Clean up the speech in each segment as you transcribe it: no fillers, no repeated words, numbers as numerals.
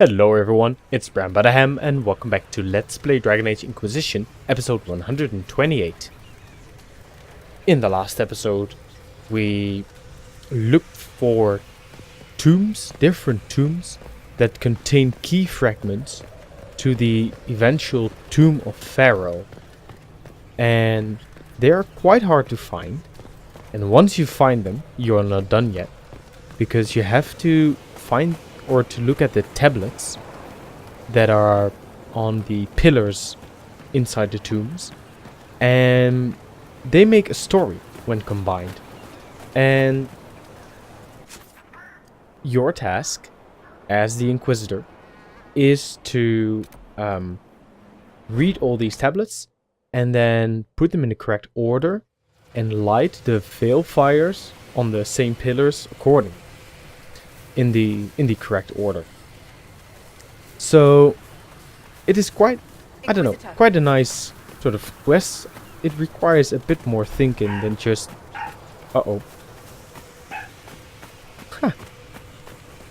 Hello everyone, it's BramButterham and welcome back to Let's Play Dragon Age Inquisition, episode 128. In the last episode, we looked for tombs, different tombs, that contain key fragments to the eventual tomb of Fairel. And they are quite hard to find, and once you find them, you're not done yet, because you have to find or to look at the tablets that are on the pillars inside the tombs, and they make a story when combined. And your task as the Inquisitor is to read all these tablets and then put them in the correct order and light the veil fires on the same pillars accordingly. In the correct order. So it is quite, I don't know, quite a nice sort of quest. It requires a bit more thinking than just Huh.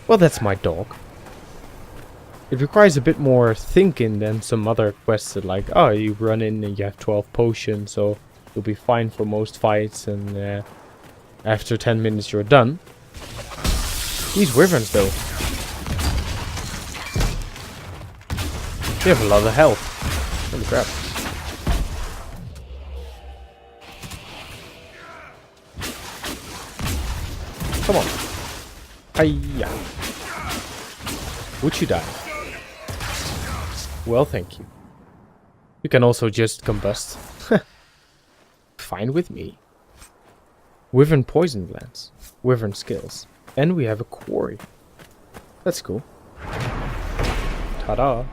Well, that's my dog. It requires a bit more thinking than some other quests that, like, oh, you run in and you have 12 potions, so you'll be fine for most fights, and after 10 minutes you're done. These wyverns, though, they have a lot of health. Holy crap. Come on. Hiya. Would you die? Well, thank you. You can also just combust. Fine with me. Wyvern poison glands. Wyvern skills. And we have a quarry. That's cool. Ta-da.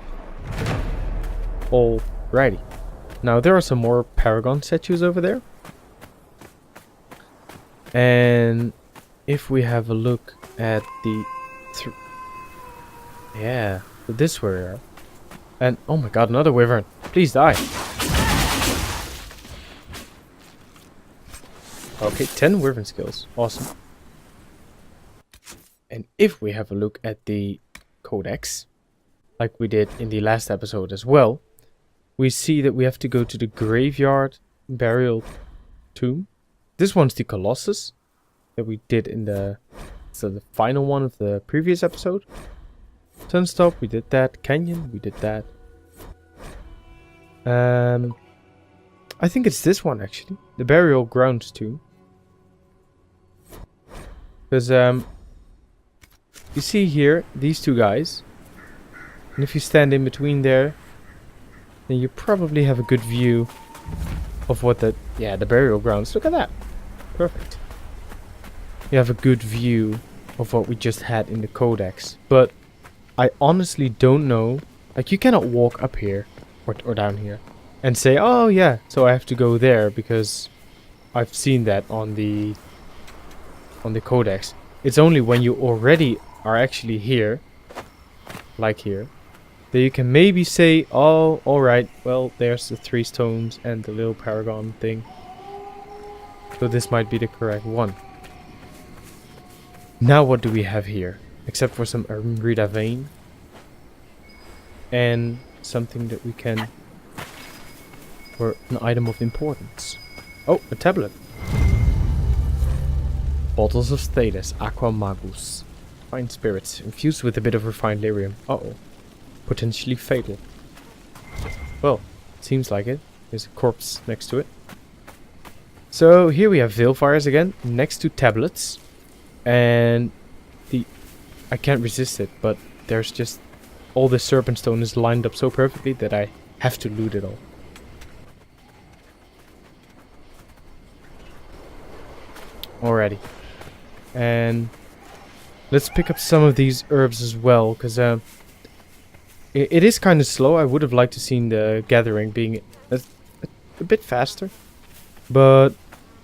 Alrighty. Now there are some more Paragon statues over there. And if we have a look at the... yeah, this way. And oh my god, another wyvern. Please die. Okay, 10 wyvern skills. Awesome. And if we have a look at the codex, like we did in the last episode as well, we see that we have to go to the graveyard burial tomb. This one's the Colossus that we did in the final one of the previous episode. Sunstop, we did that. Canyon, we did that. I think it's this one actually, the burial grounds tomb, because you see here, these two guys, and if you stand in between there, then you probably have a good view of what the burial grounds, look at that, perfect. You have a good view of what we just had in the codex, but I honestly don't know, like you cannot walk up here, or down here, and say, oh yeah, so I have to go there, because I've seen that on the codex. It's only when you already are actually here, like here, that you can maybe say, oh, alright, well, there's the 3 stones and the little paragon thing. So this might be the correct one. Now what do we have here? Except for some Armrida vein. And something that we can... or an item of importance. Oh, a tablet. Bottles of Status, Aqua Magus. Fine spirits, infused with a bit of refined lyrium. Uh-oh. Potentially fatal. Well, it seems like it. There's a corpse next to it. So here we have veil fires again, next to tablets. And I can't resist it, but there's just... all the serpent stone is lined up so perfectly that I have to loot it all. Alrighty. And let's pick up some of these herbs as well, because it is kind of slow. I would have liked to seen the gathering being a bit faster, but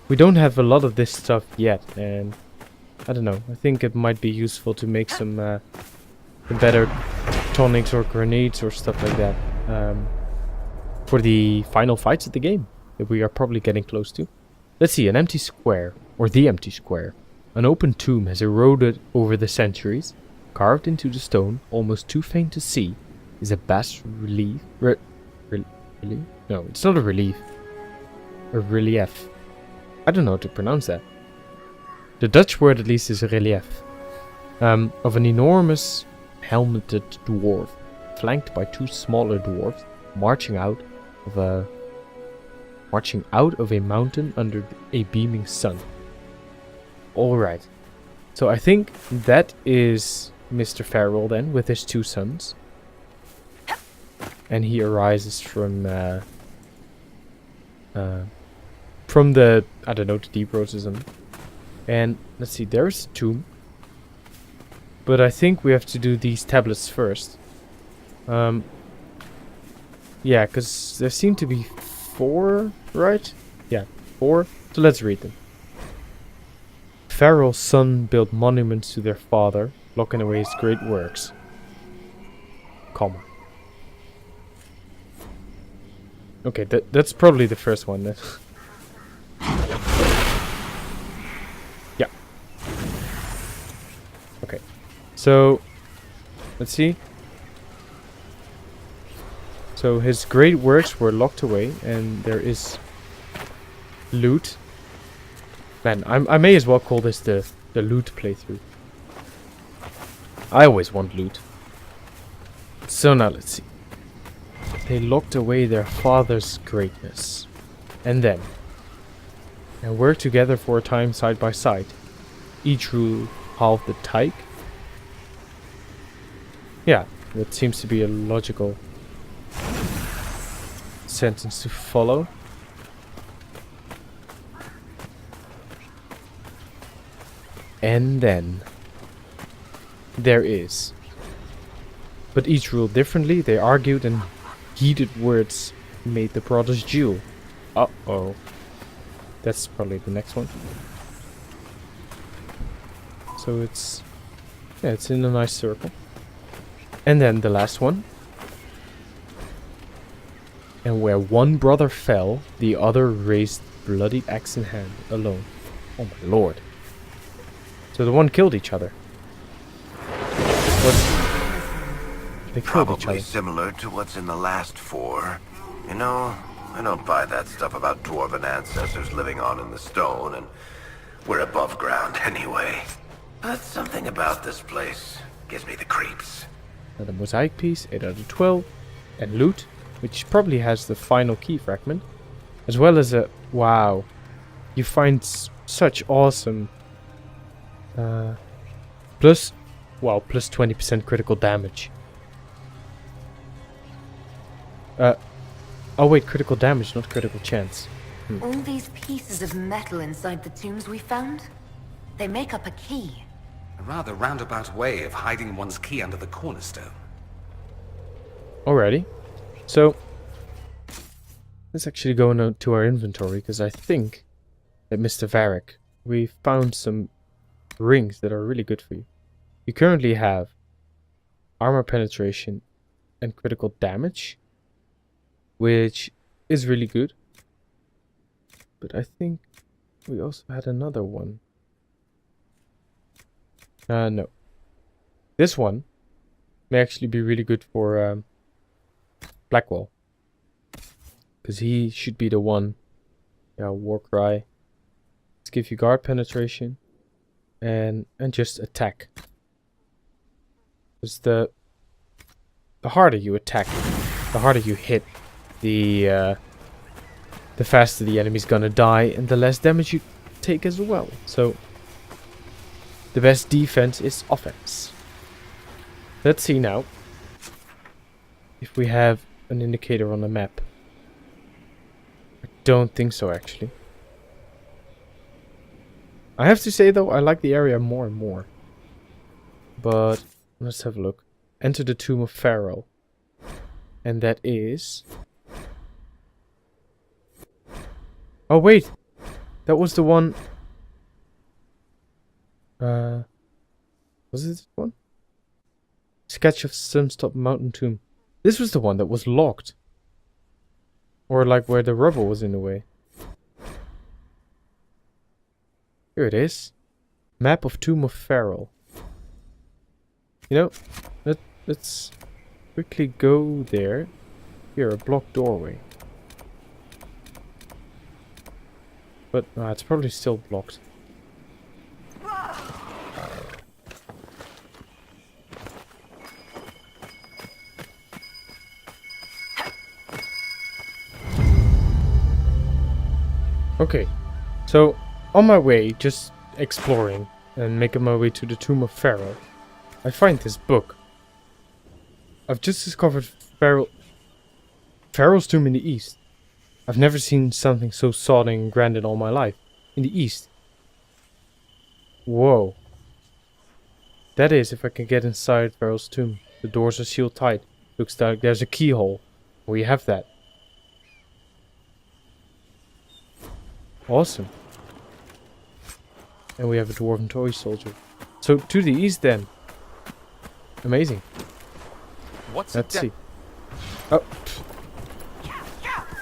we don't have a lot of this stuff yet, and I don't know. I think it might be useful to make some better tonics or grenades or stuff like that for the final fights of the game that we are probably getting close to. Let's see, an empty square, or the empty square. An open tomb has eroded over the centuries, carved into the stone, almost too faint to see, is a bas relief. Relief? No, it's not a relief. A relief. I don't know how to pronounce that. The Dutch word at least is a relief. Of an enormous helmeted dwarf, flanked by two smaller dwarfs, marching out of a mountain under a beaming sun. Alright. So I think that is Mr. Fairel then, with his two sons. And he arises from the, I don't know, the deep roads or something. And let's see, there's a tomb. But I think we have to do these tablets first. Yeah, because there seem to be 4, right? Yeah, 4. So let's read them. Fairel's son built monuments to their father, locking away his great works. Comma. Okay, that's probably the first one then. Yeah. Okay. So, let's see. So his great works were locked away, and there is loot. Man, I may as well call this the loot playthrough. I always want loot. So now let's see. They locked away their father's greatness. And then. And worked together for a time side by side. Each ruled half the Tyke. Yeah, that seems to be a logical sentence to follow. And then there is. But each ruled differently. They argued, and heated words made the brothers duel. Uh-oh. That's probably the next one. So it's... yeah, it's in a nice circle. And then the last one. And where one brother fell, the other raised bloody axe in hand, alone. Oh my lord. So the one killed each other. What? They killed each other. Probably similar to what's in the last 4. You know, I don't buy that stuff about dwarven ancestors living on in the stone, and we're above ground anyway. But something about this place gives me the creeps. Another mosaic piece, 8 out of 12. And loot, which probably has the final key fragment. As well as a... wow. You find such awesome... plus 20% critical damage. Oh wait, critical damage, not critical chance. All these pieces of metal inside the tombs we found, they make up a key. A rather roundabout way of hiding one's key under the cornerstone. Alrighty. So, let's actually go into our inventory, because I think that Mr. Varric, we found some rings that are really good for you. You currently have armor penetration and critical damage, which is really good. But I think we also had another one. No. This one may actually be really good for Blackwall. Because he should be the one. Yeah, Warcry. Let's give you guard penetration. And just attack. Because the harder you attack, the harder you hit, the faster the enemy's gonna die, and the less damage you take as well. So the best defense is offense. Let's see now if we have an indicator on the map. I don't think so, actually. I have to say though, I like the area more and more. But let's have a look. Enter the tomb of Fairel. And that is... oh wait! That was the one... was it this one? Sketch of Sunstop Mountain Tomb. This was the one that was locked. Or like where the rubble was in the way. Here it is. Map of Tomb of Fairel. You know, let's quickly go there. Here, a blocked doorway. But it's probably still blocked. Okay, so on my way, just exploring and making my way to the tomb of Fairel, I find this book. I've just discovered Fairel's tomb in the east. I've never seen something so sodding and grand in all my life. In the east. Whoa. That is if I can get inside Fairel's tomb. The doors are sealed tight. Looks like there's a keyhole. We have that. Awesome. And we have a dwarven toy soldier. So to the east then. Amazing. Let's see. Oh.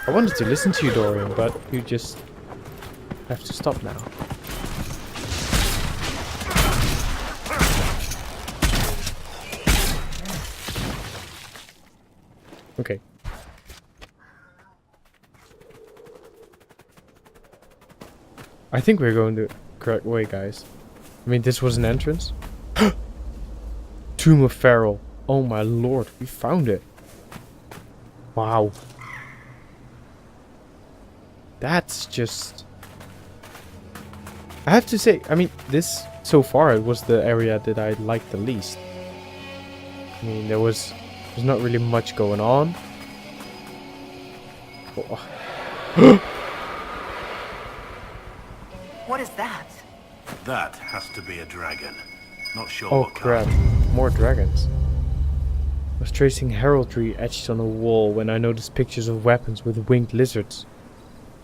I wanted to listen to you, Dorian, but you just have to stop now. Okay. I think we're going the correct way, guys. I mean, this was an entrance. Tomb of Fairel. Oh my lord, we found it. Wow. That's just... I have to say, I mean, this, so far, it was the area that I liked the least. I mean, there's not really much going on. Oh. What is that? That has to be a dragon. Not sure Oh what crap, kind. more dragons. I was tracing heraldry etched on a wall when I noticed pictures of weapons with winged lizards.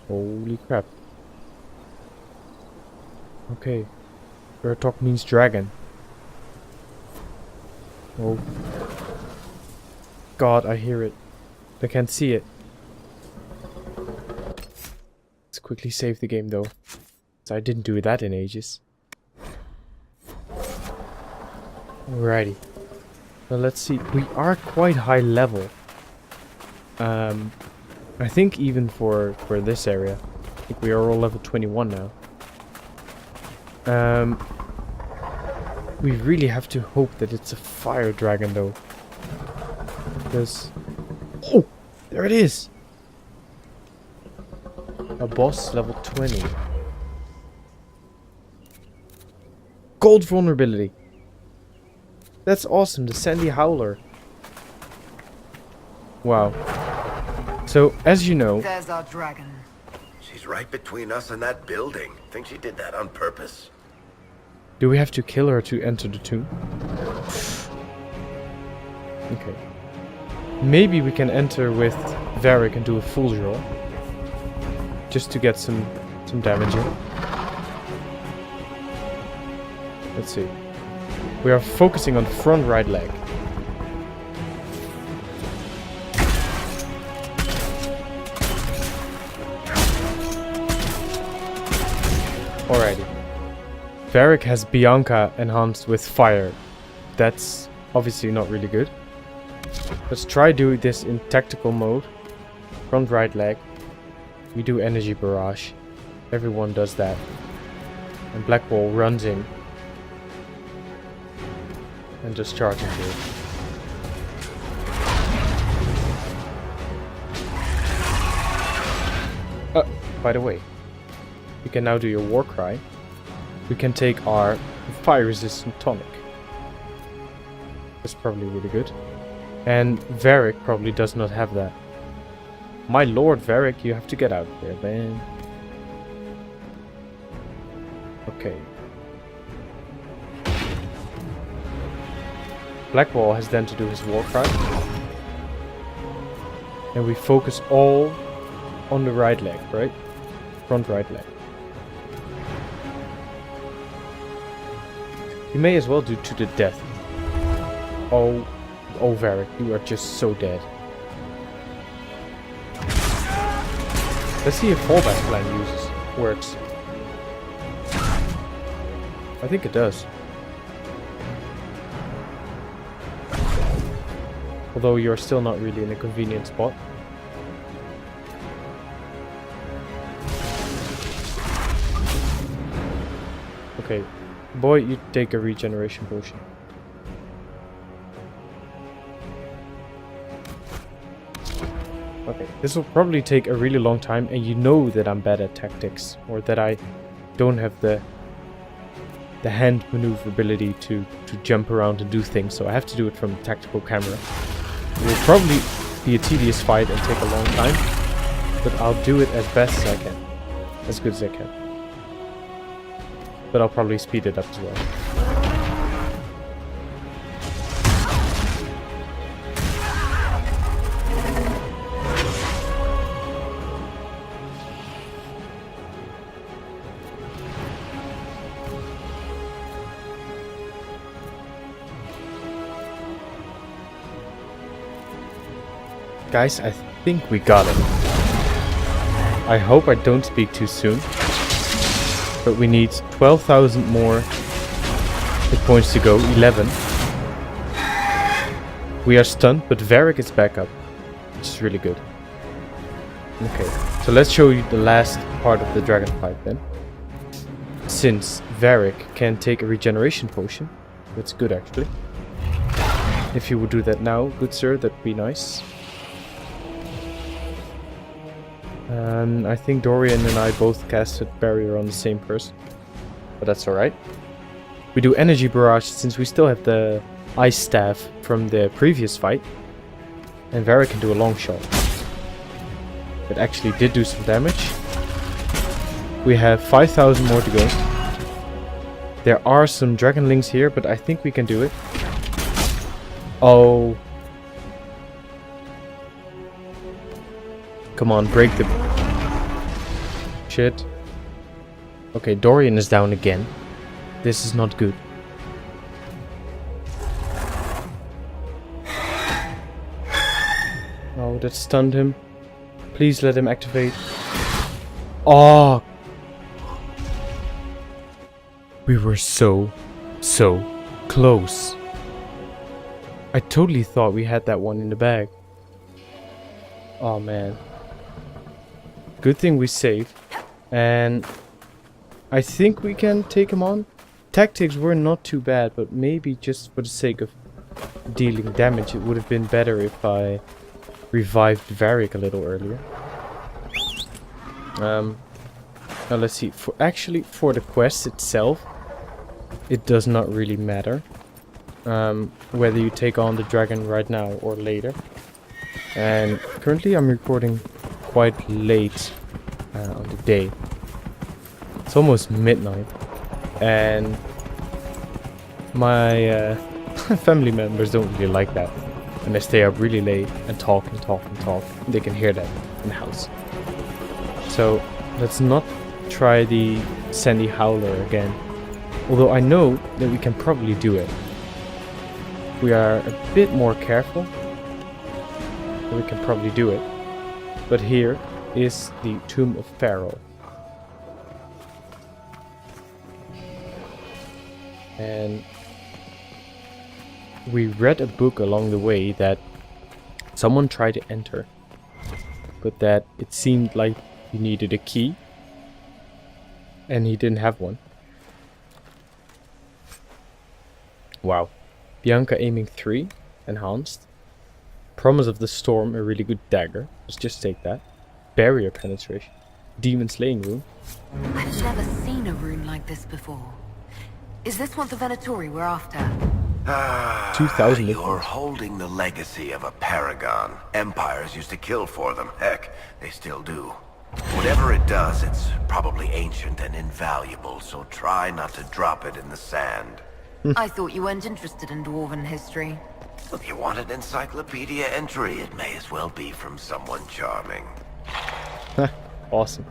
Holy crap. Okay. Urtok means dragon. Oh. God, I hear it. I can't see it. Let's quickly save the game though. So I didn't do that in ages. Alrighty. Well, let's see. We are quite high level. I think even for this area. I think we are all level 21 now. We really have to hope that it's a fire dragon though. Because... Oh! There it is! A boss level 20. Gold vulnerability. That's awesome, the Sandy Howler. Wow. So, as you know... There's our dragon. She's right between us and that building. Think she did that on purpose. Do we have to kill her to enter the tomb? Okay. Maybe we can enter with Varric and do a full draw. Just to get some damage in. Let's see. We are focusing on front right leg. Alrighty. Varric has Bianca enhanced with fire. That's obviously not really good. Let's try doing this in tactical mode. Front right leg. We do energy barrage. Everyone does that. And Blackwall runs in. And just charge into it. By the way, you can now do your war cry. We can take our fire resistant tonic. That's probably really good. And Varric probably does not have that. My lord Varric, you have to get out of there, man. Okay. Blackwall has then to do his war cry. And we focus all on the right leg, right? Front right leg. You may as well do to the death. Oh, Varric, you are just so dead. Let's see if fallback plan works. I think it does. Although you're still not really in a convenient spot. Okay, boy, you take a regeneration potion. Okay, this will probably take a really long time, and you know that I'm bad at tactics, or that I don't have the hand maneuverability to jump around and do things, so I have to do it from a tactical camera. It will probably be a tedious fight and take a long time, but I'll do it as best as I can, as good as I can. But I'll probably speed it up as well. Guys, I think we got it. I hope I don't speak too soon. But we need 12,000 more hit points to go, 11. We are stunned, but Varric is back up, which is really good. Okay, so let's show you the last part of the dragon fight then. Since Varric can take a regeneration potion, that's good actually. If you would do that now, good sir, that'd be nice. I think Dorian and I both casted barrier on the same person, but that's alright. We do energy barrage since we still have the ice staff from the previous fight, and Varric can do a long shot. It actually did do some damage. We have 5,000 more to go. There are some dragonlings here, but I think we can do it. Oh. Come on, break the... Shit. Okay, Dorian is down again. This is not good. Oh, that stunned him. Please let him activate. Oh! We were so close. I totally thought we had that one in the bag. Oh man. Good thing we saved. And I think we can take him on. Tactics were not too bad, but maybe just for the sake of dealing damage, it would have been better if I revived Varric a little earlier. Now let's see. For the quest itself, it does not really matter whether you take on the dragon right now or later. And currently I'm recording quite late on the day. It's almost midnight, and my family members don't really like that. And I stay up really late and talk and talk and talk. They can hear that in the house. So let's not try the Sandy Howler again. Although I know that we can probably do it. We are a bit more careful. We can probably do it. But here is the Tomb of Fairel. And we read a book along the way that someone tried to enter, but that it seemed like he needed a key and he didn't have one. Wow. Bianca aiming 3, enhanced. Promise of the Storm, a really good dagger. Let's just take that. Barrier penetration. Demon slaying rune. I've never seen a rune like this before. Is this what the Venatori were after? 2,000. You're holding the legacy of a paragon. Empires used to kill for them. Heck, they still do. Whatever it does, it's probably ancient and invaluable, so try not to drop it in the sand. I thought you weren't interested in dwarven history. If you want an encyclopedia entry, it may as well be from someone charming. Awesome.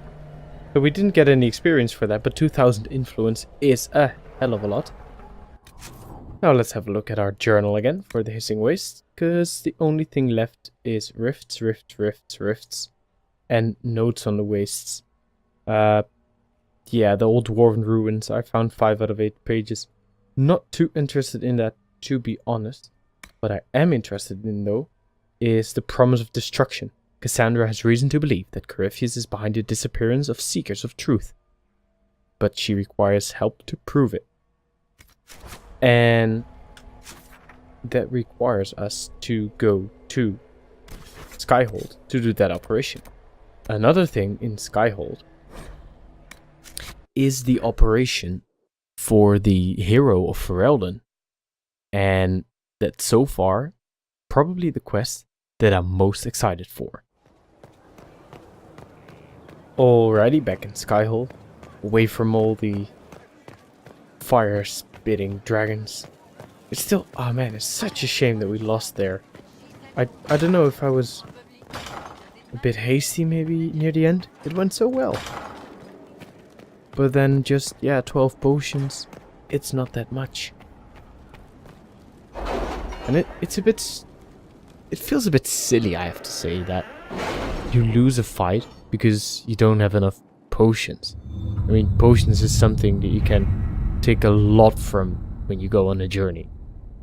So we didn't get any experience for that, but 2,000 influence is a hell of a lot. Now let's have a look at our journal again for the Hissing Waste, because the only thing left is rifts, and notes on the wastes. Yeah, the old dwarven ruins. I found 5 out of 8 pages. Not too interested in that, to be honest. What I am interested in, though, is the promise of destruction. Cassandra has reason to believe that Corypheus is behind the disappearance of Seekers of Truth, but she requires help to prove it. And that requires us to go to Skyhold to do that operation. Another thing in Skyhold is the operation for the hero of Fairel, and that's so far probably the quest that I'm most excited for. Alrighty, back in Skyhold, away from all the fire-spitting dragons. It's still, oh man, it's such a shame that we lost there. I don't know if I was a bit hasty maybe near the end. It went so well. But then just, yeah, 12 potions. It's not that much. And it's a bit... It feels a bit silly, I have to say, that you lose a fight because you don't have enough potions. I mean, potions is something that you can take a lot from when you go on a journey.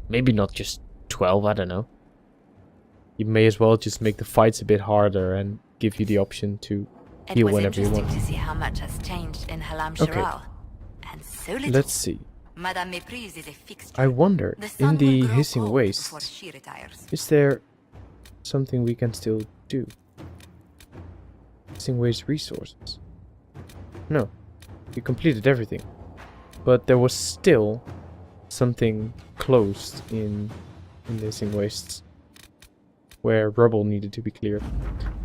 Maybe not just 12, I don't know. You may as well just make the fights a bit harder and give you the option to heal whenever you want. It was interesting to see how much has changed in Halam Shiral. And so little. Let's see. Madame Méprise is a fixture. I wonder, The sun in the will grow hissing cold wastes, before she retires. is there something we can still do? Hissing waste resources. No, we completed everything. But there was still something closed in the hissing wastes, where rubble needed to be cleared.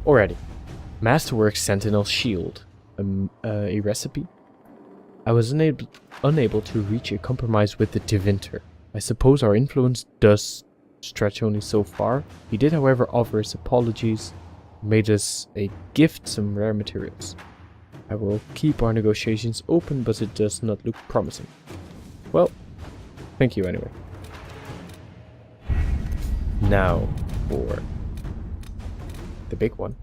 Alrighty. Masterwork Sentinel Shield. A recipe. I was unable to reach a compromise with the Tevinter. I suppose our influence does stretch only so far. He did, however, offer his apologies, made us a gift, some rare materials. I will keep our negotiations open, but it does not look promising. Well, thank you anyway. Now for the big one.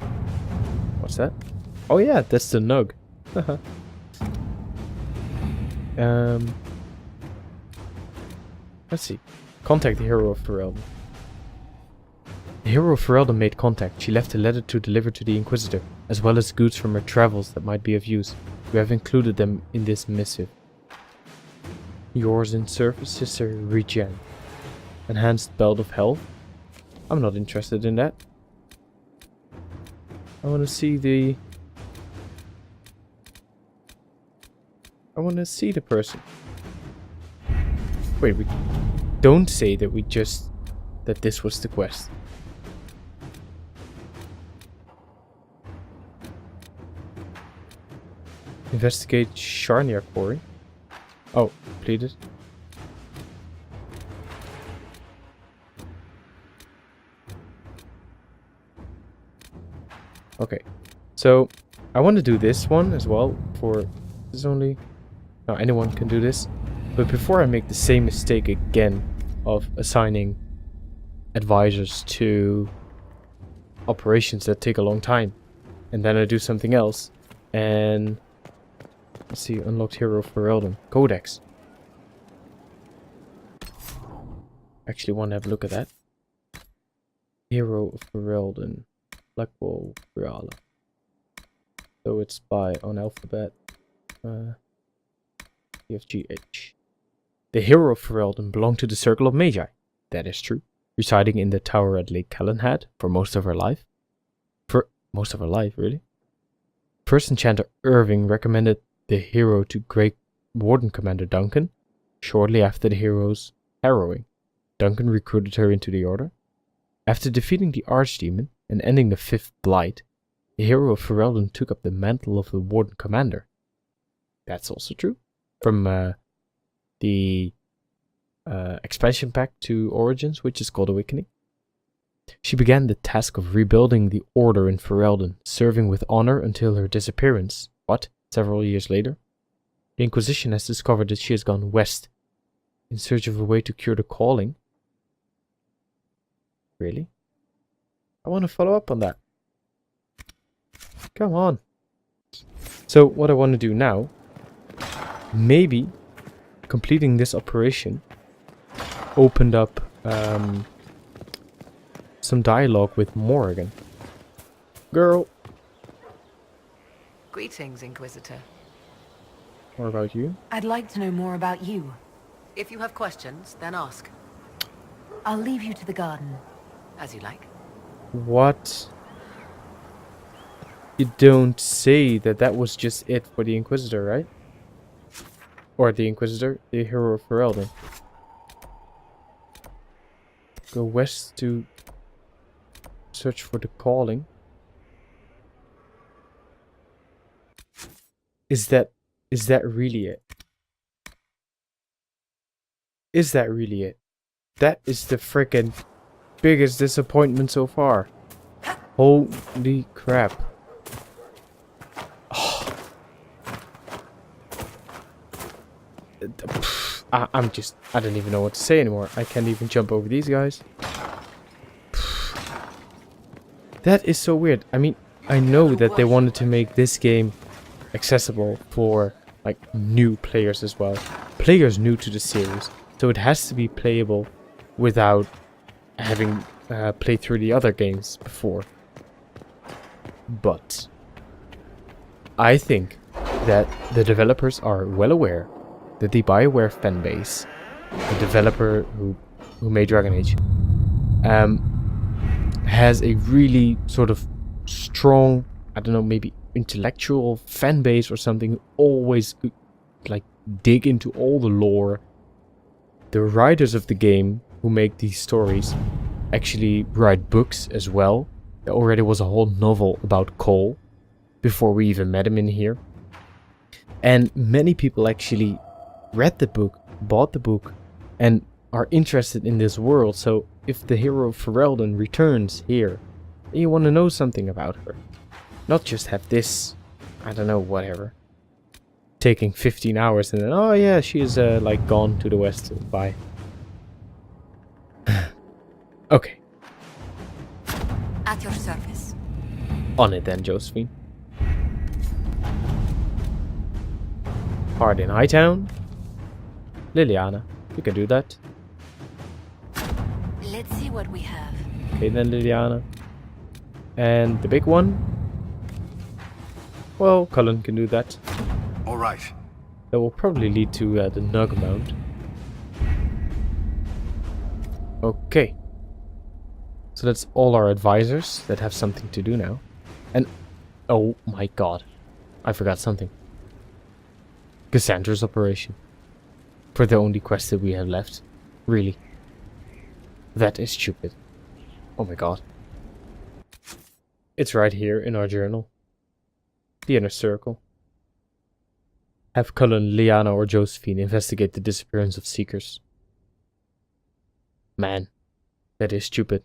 What's that? Oh yeah, that's the Nug. Let's see. Contact the hero of Fairel. The hero of Fairel made contact. She left a letter to deliver to the Inquisitor, as well as goods from her travels that might be of use. We have included them in this missive. Yours in service, Sister Regen. Enhanced Belt of Health. I'm not interested in that. I want to see the... I want to see the person. Wait, we don't say that we just... that this was the quest. Investigate Sharniar Quarry. Oh, completed. Okay, so I want to do this one as well. For this only, no, anyone can do this. But before I make the same mistake again of assigning advisors to operations that take a long time, and then I do something else, and let's see, unlocked hero for Elden Codex. Actually, want to have a look at that. Hero of Ferelden. Blackwall Reala. So it's by on alphabet. EFGH. The hero of Ferelden belonged to the Circle of Magi. That is true. Residing in the tower at Lake Kellenhad for most of her life. For most of her life, really. First Enchanter Irving recommended the hero to Great Warden Commander Duncan. Shortly after the hero's harrowing, Duncan recruited her into the order. After defeating the Archdemon and ending the Fifth Blight, the hero of Ferelden took up the mantle of the Warden Commander. That's also true. From the expansion pack to Origins, which is called Awakening. She began the task of rebuilding the Order in Ferelden, serving with honor until her disappearance. Several years later? The Inquisition has discovered that she has gone west, in search of a way to cure the calling. Really? I want to follow up on that. Come on. So what I want to do now, maybe completing this operation opened up some some dialogue with Morrigan. Girl. Greetings, Inquisitor. What about you? I'd like to know more about you. If you have questions, then ask. I'll leave you to the garden. As you like. What? You don't say that that was just it for the Inquisitor, right? Or the Inquisitor, the hero of Fairel then. Go west to search for the calling. Is that really it? Is that really it? That is the frickin' biggest disappointment so far. Holy crap. Oh. I don't even know what to say anymore. I can't even jump over these guys. That is so weird. I mean, I know that they wanted to make this game accessible for like new players as well. Players new to the series. So it has to be playable without having played through the other games before. But I think that the developers are well aware that the BioWare fanbase, the developer who made Dragon Age, has a really sort of strong, I don't know, maybe intellectual fan base or something, who always like dig into all the lore. The writers of the game who make these stories actually write books as well. There already was a whole novel about Cole before we even met him in here. And many people actually read the book, bought the book, and are interested in this world. So if the hero of Fairel then returns here, then you want to know something about her. Not just have this, I don't know, whatever, taking 15 hours and then, oh yeah, she is like gone to the west. Bye. Okay. At your service. On it then, Josephine. Hard in Hightown. Liliana, you can do that. Let's see what we have. Okay then, Liliana. And the big one? Well, Cullen can do that. All right. That will probably lead to the Nug Mount. Okay. So that's all our advisors that have something to do now. And, oh my god, I forgot something. Cassandra's operation. For the only quest that we have left. Really. That is stupid. Oh my god. It's right here in our journal. The inner circle. Have Cullen, Liana or Josephine investigate the disappearance of Seekers. Man, that is stupid.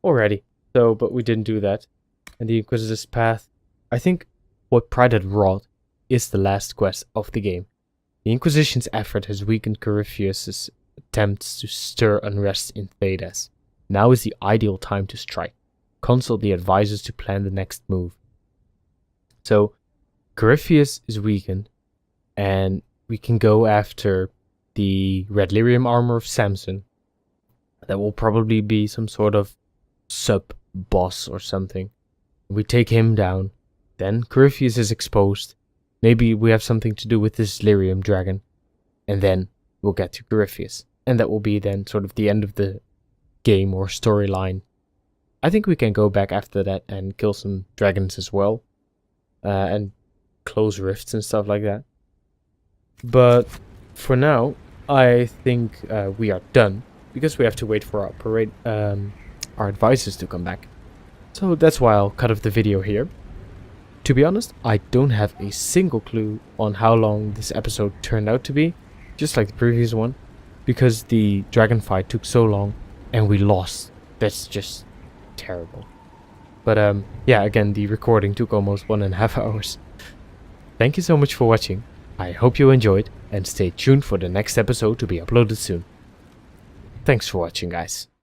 Already. So, but we didn't do that. And the Inquisitor's Path. I think what Pride had wrought is the last quest of the game. The Inquisition's effort has weakened Corypheus' attempts to stir unrest in Thedas. Now is the ideal time to strike. Consult the advisors to plan the next move. So, Corypheus is weakened, and we can go after the red lyrium armor of Samson. That will probably be some sort of sub-boss or something. We take him down, then Corypheus is exposed. Maybe we have something to do with this lyrium dragon, and then we'll get to Corypheus. And that will be then sort of the end of the game or storyline. I think we can go back after that and kill some dragons as well. And close rifts and stuff like that. But for now, I think we are done. Because we have to wait for our advisors to come back. So that's why I'll cut off the video here. To be honest, I don't have a single clue on how long this episode turned out to be. Just like the previous one. Because the dragon fight took so long and we lost. That's just terrible. But yeah, again, the recording took almost 1.5 hours. Thank you so much for watching. I hope you enjoyed and stay tuned for the next episode to be uploaded soon. Thanks for watching, guys.